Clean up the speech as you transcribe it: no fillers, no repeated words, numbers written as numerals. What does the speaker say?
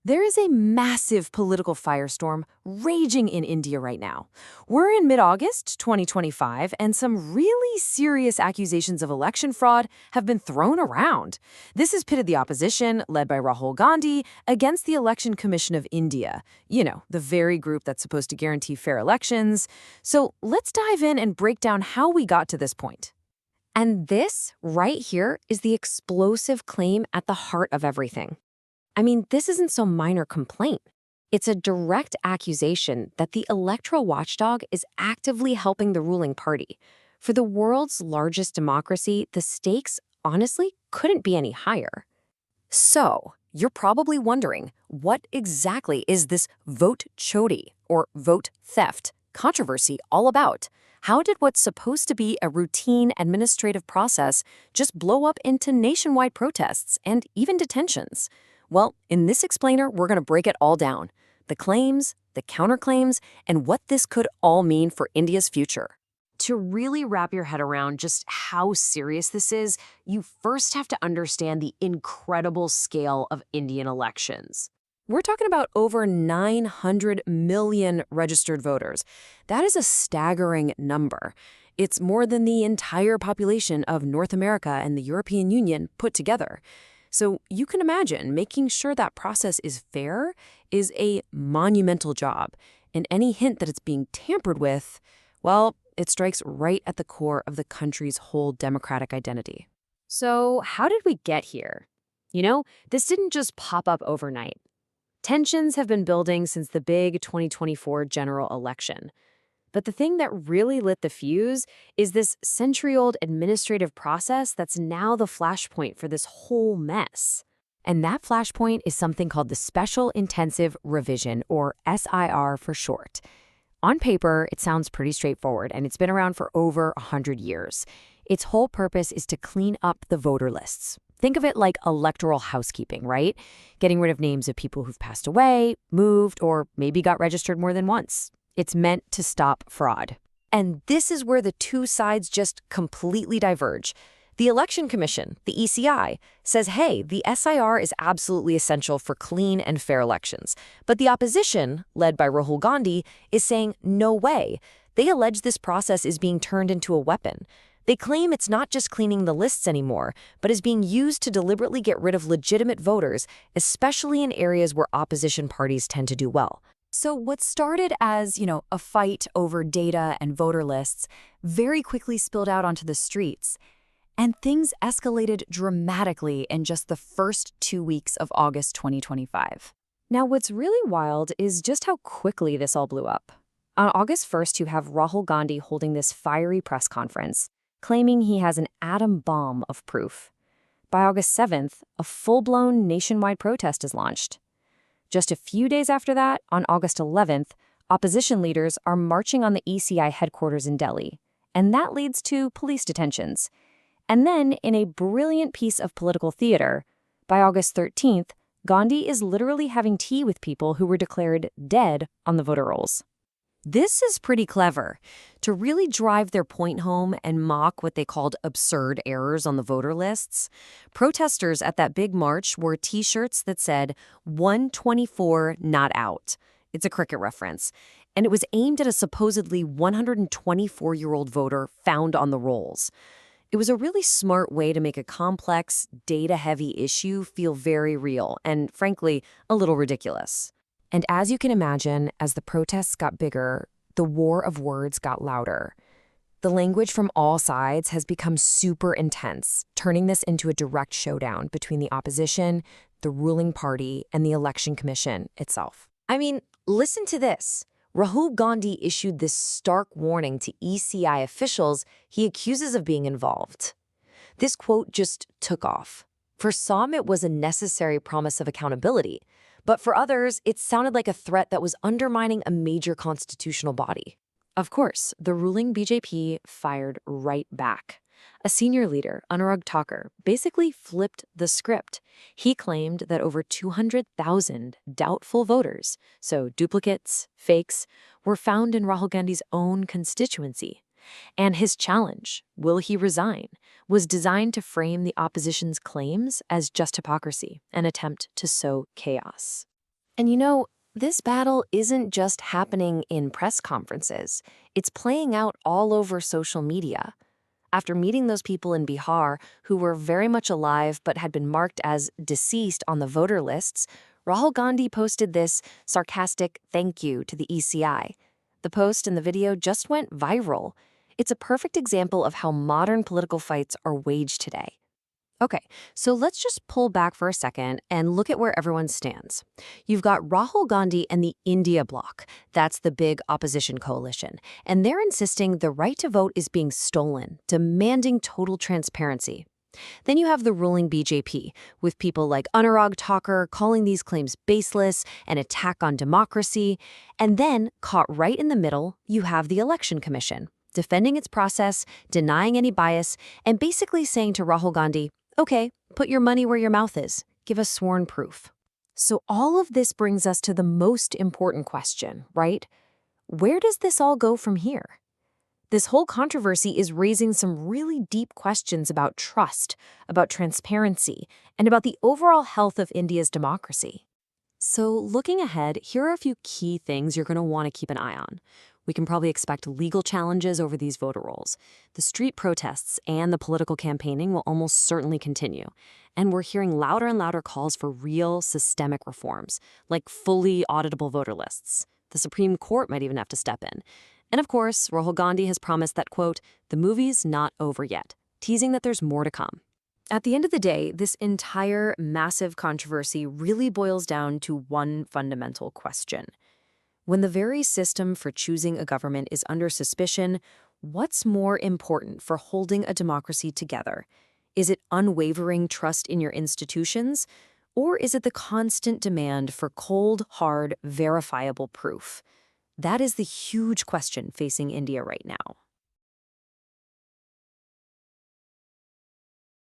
There is a massive political firestorm raging in India right now. We're in mid-August 2025, and some really serious accusations of election fraud have been thrown around. This has pitted the opposition, led by Rahul Gandhi, against the Election Commission of India. You know, the very group that's supposed to guarantee fair elections. So let's dive in and break down how we got to this point. And this, right here, is the explosive claim at the heart of everything. I mean, this isn't some minor complaint. It's a direct accusation that the electoral watchdog is actively helping the ruling party. For the world's largest democracy, the stakes, honestly, couldn't be any higher. So, you're probably wondering, what exactly is this vote chori, or vote theft, controversy all about? How did what's supposed to be a routine administrative process just blow up into nationwide protests and even detentions? Well, in this explainer, we're going to break it all down. The claims, the counterclaims, and what this could all mean for India's future. To really wrap your head around just how serious this is, you first have to understand the incredible scale of Indian elections. We're talking about over 900 million registered voters. That is a staggering number. It's more than the entire population of North America and the European Union put together. So you can imagine making sure that process is fair is a monumental job. And any hint that it's being tampered with, well, it strikes right at the core of the country's whole democratic identity. So how did we get here? You know, this didn't just pop up overnight. Tensions have been building since the big 2024 general election. But the thing that really lit the fuse is this century-old administrative process that's now the flashpoint for this whole mess. And that flashpoint is something called the Special Intensive Revision, or SIR for short. On paper, it sounds pretty straightforward, and it's been around for over 100 years. Its whole purpose is to clean up the voter lists. Think of it like electoral housekeeping, right? Getting rid of names of people who've passed away, moved, or maybe got registered more than once. It's meant to stop fraud. And this is where the two sides just completely diverge. The Election Commission, the ECI, says, hey, the SIR is absolutely essential for clean and fair elections. But the opposition, led by Rahul Gandhi, is saying, no way. They allege this process is being turned into a weapon. They claim it's not just cleaning the lists anymore, but is being used to deliberately get rid of legitimate voters, especially in areas where opposition parties tend to do well. So what started as, a fight over data and voter lists very quickly spilled out onto the streets. And things escalated dramatically in just the first 2 weeks of August 2025. Now, what's really wild is just how quickly this all blew up. On August 1st, you have Rahul Gandhi holding this fiery press conference, claiming he has an atom bomb of proof. By August 7th, a full-blown nationwide protest is launched. Just a few days after that, on August 11th, opposition leaders are marching on the ECI headquarters in Delhi, and that leads to police detentions. And then, in a brilliant piece of political theater, by August 13th, Gandhi is literally having tea with people who were declared dead on the voter rolls. This is pretty clever. To really drive their point home and mock what they called absurd errors on the voter lists, protesters at that big march wore T-shirts that said, 124 not out. It's a cricket reference. And it was aimed at a supposedly 124-year-old voter found on the rolls. It was a really smart way to make a complex, data-heavy issue feel very real and, frankly, a little ridiculous. And as you can imagine, as the protests got bigger, the war of words got louder. The language from all sides has become super intense, turning this into a direct showdown between the opposition, the ruling party, and the Election Commission itself. I mean, listen to this. Rahul Gandhi issued this stark warning to ECI officials he accuses of being involved. This quote just took off. For some, it was a necessary promise of accountability. But for others, it sounded like a threat that was undermining a major constitutional body. Of course, the ruling BJP fired right back. A senior leader, Anurag Thakur, basically flipped the script. He claimed that over 200,000 doubtful voters, so duplicates, fakes, were found in Rahul Gandhi's own constituency. And his challenge, will he resign, was designed to frame the opposition's claims as just hypocrisy, an attempt to sow chaos. And this battle isn't just happening in press conferences. It's playing out all over social media. After meeting those people in Bihar who were very much alive but had been marked as deceased on the voter lists, Rahul Gandhi posted this sarcastic thank you to the ECI. The post and the video just went viral. It's a perfect example of how modern political fights are waged today. Okay, so let's just pull back for a second and look at where everyone stands. You've got Rahul Gandhi and the India Bloc. That's the big opposition coalition. And they're insisting the right to vote is being stolen, demanding total transparency. Then you have the ruling BJP, with people like Anurag Thakur calling these claims baseless, an attack on democracy. And then, caught right in the middle, you have the Election Commission, defending its process, denying any bias, and basically saying to Rahul Gandhi, okay, put your money where your mouth is. Give us sworn proof. So all of this brings us to the most important question, right? Where does this all go from here? This whole controversy is raising some really deep questions about trust, about transparency, and about the overall health of India's democracy. So looking ahead, here are a few key things you're going to want to keep an eye on. We can probably expect legal challenges over these voter rolls. The street protests and the political campaigning will almost certainly continue. And we're hearing louder and louder calls for real systemic reforms, like fully auditable voter lists. The Supreme Court might even have to step in. And of course, Rahul Gandhi has promised that, quote, the movie's not over yet, teasing that there's more to come. At the end of the day, this entire massive controversy really boils down to one fundamental question. When the very system for choosing a government is under suspicion, what's more important for holding a democracy together? Is it unwavering trust in your institutions? Or is it the constant demand for cold, hard, verifiable proof? That is the huge question facing India right now.